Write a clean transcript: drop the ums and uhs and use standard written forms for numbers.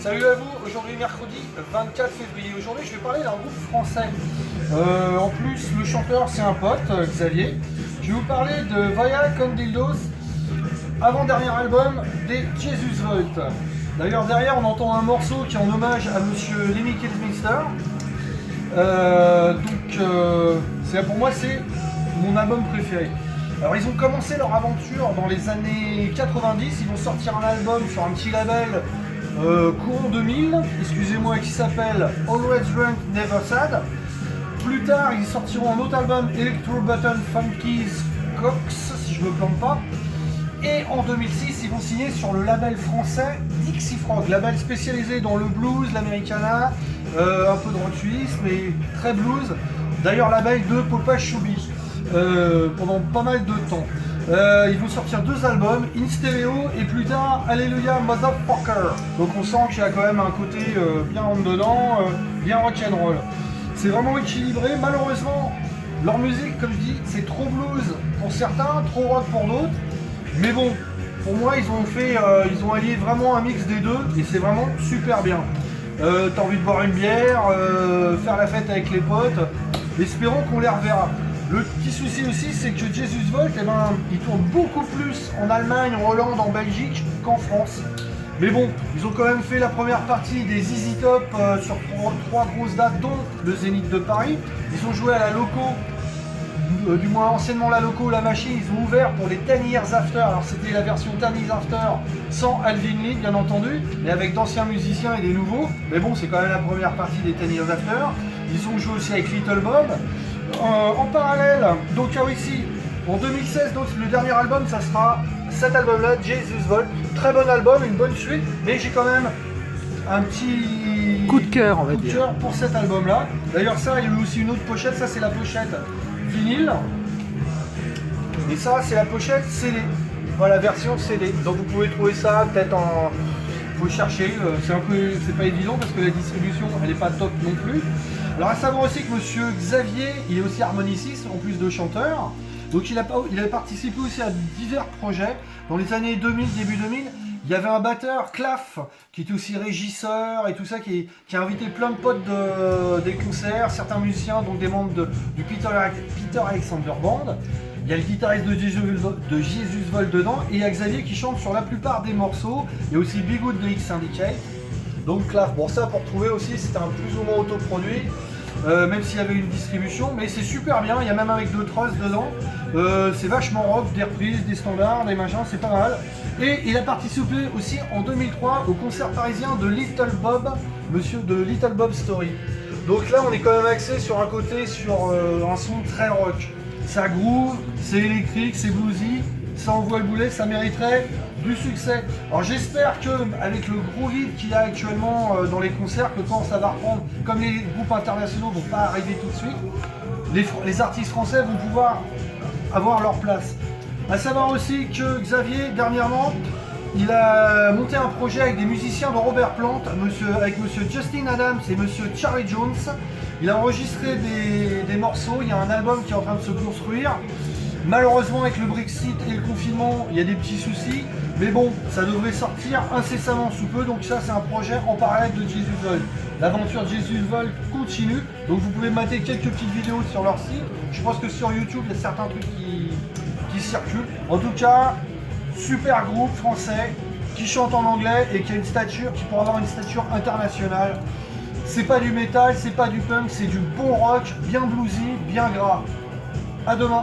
Salut à vous, aujourd'hui mercredi 24 février. Aujourd'hui je vais parler d'un groupe français. En plus le chanteur c'est un pote, Xavier. Je vais vous parler de Vaya con Dildos, avant-dernier album des Jesus Volt. D'ailleurs derrière on entend un morceau qui est en hommage à monsieur Lemmy Kilmister. Pour moi c'est mon album préféré. Alors ils ont commencé leur aventure dans les années 90, ils vont sortir un album sur un petit label courant 2000, excusez-moi, qui s'appelle Always Drunk Never Sad. Plus tard ils sortiront un autre album, Electro Button Funkies Cox, si je me plante pas. Et en 2006 ils vont signer sur le label français Dixie Frog, label spécialisé dans le blues, l'americana, un peu de rock suisse mais très blues. D'ailleurs label de Popa Chubby pendant pas mal de temps. Ils vont sortir deux albums, In Stereo et plus tard Alléluia Motherfucker. Donc on sent qu'il y a quand même un côté bien rentre dedans, bien rock'n'roll. C'est vraiment équilibré. Malheureusement, leur musique, comme je dis, c'est trop blues pour certains, trop rock pour d'autres. Mais bon, pour moi, ils ont allié vraiment un mix des deux et c'est vraiment super bien. T'as envie de boire une bière, faire la fête avec les potes. Espérons qu'on les reverra. Le petit souci aussi, c'est que Jesus Volt, ils tournent beaucoup plus en Allemagne, en Hollande, en Belgique qu'en France. Mais bon, ils ont quand même fait la première partie des ZZ Top sur trois grosses dates, dont le Zénith de Paris. Ils ont joué à la Loco, du moins anciennement la Loco, la Machine. Ils ont ouvert pour les 10 Years After. Alors c'était la version 10 Years After sans Alvin Lee, bien entendu, mais avec d'anciens musiciens et des nouveaux. Mais bon, c'est quand même la première partie des 10 Years After. Ils ont joué aussi avec Little Bob. En parallèle, donc ici, en 2016, donc le dernier album, ça sera cet album-là, Jesus Volt. Très bon album, une bonne suite, mais j'ai quand même un petit coup de cœur, on va dire, pour cet album-là. D'ailleurs, ça, il y a eu aussi une autre pochette. Ça, c'est la pochette vinyle, et ça, c'est la pochette CD. Voilà, version CD. Donc, vous pouvez trouver ça peut-être en. Faut chercher. C'est pas évident parce que la distribution, elle n'est pas top non plus. Alors à savoir aussi que monsieur Xavier, il est aussi harmoniciste en plus de chanteur. Donc il a participé aussi à divers projets. Dans les années 2000, début 2000, il y avait un batteur, Claff, qui était aussi régisseur et tout ça, qui a invité plein de potes des concerts, certains musiciens, donc des membres du Peter Alexander Band. Il y a le guitariste de Jesus Volt dedans, et il y a Xavier qui chante sur la plupart des morceaux. Il y a aussi Bigood de X Syndicate. Donc Claff, bon ça pour trouver aussi, c'était un plus ou moins autoproduit, même s'il y avait une distribution, mais c'est super bien, il y a même avec deux trusses dedans, c'est vachement rock, des reprises, des standards, des machins, c'est pas mal. Et il a participé aussi en 2003 au concert parisien de Little Bob, monsieur de Little Bob Story. Donc là on est quand même axé sur un côté, sur un son très rock. Ça groove, c'est électrique, c'est bluesy, ça envoie le boulet, ça mériterait du succès. Alors j'espère que avec le gros vide qu'il y a actuellement dans les concerts, que quand ça va reprendre, comme les groupes internationaux vont pas arriver tout de suite, les artistes français vont pouvoir avoir leur place. À savoir aussi que Xavier, dernièrement, il a monté un projet avec des musiciens de Robert Plant, avec monsieur Justin Adams et monsieur Charlie Jones. Il a enregistré des morceaux, il y a un album qui est en train de se construire. Malheureusement avec le Brexit et le confinement, il y a des petits soucis, mais bon, ça devrait sortir incessamment sous peu, donc ça c'est un projet en parallèle de Jesus Volt. L'aventure de Jesus Volt continue, donc vous pouvez mater quelques petites vidéos sur leur site. Je pense que sur YouTube, il y a certains trucs qui circulent. En tout cas, super groupe français qui chante en anglais et qui a une stature, qui pourra avoir une stature internationale. C'est pas du métal, c'est pas du punk, c'est du bon rock, bien bluesy, bien gras. À demain.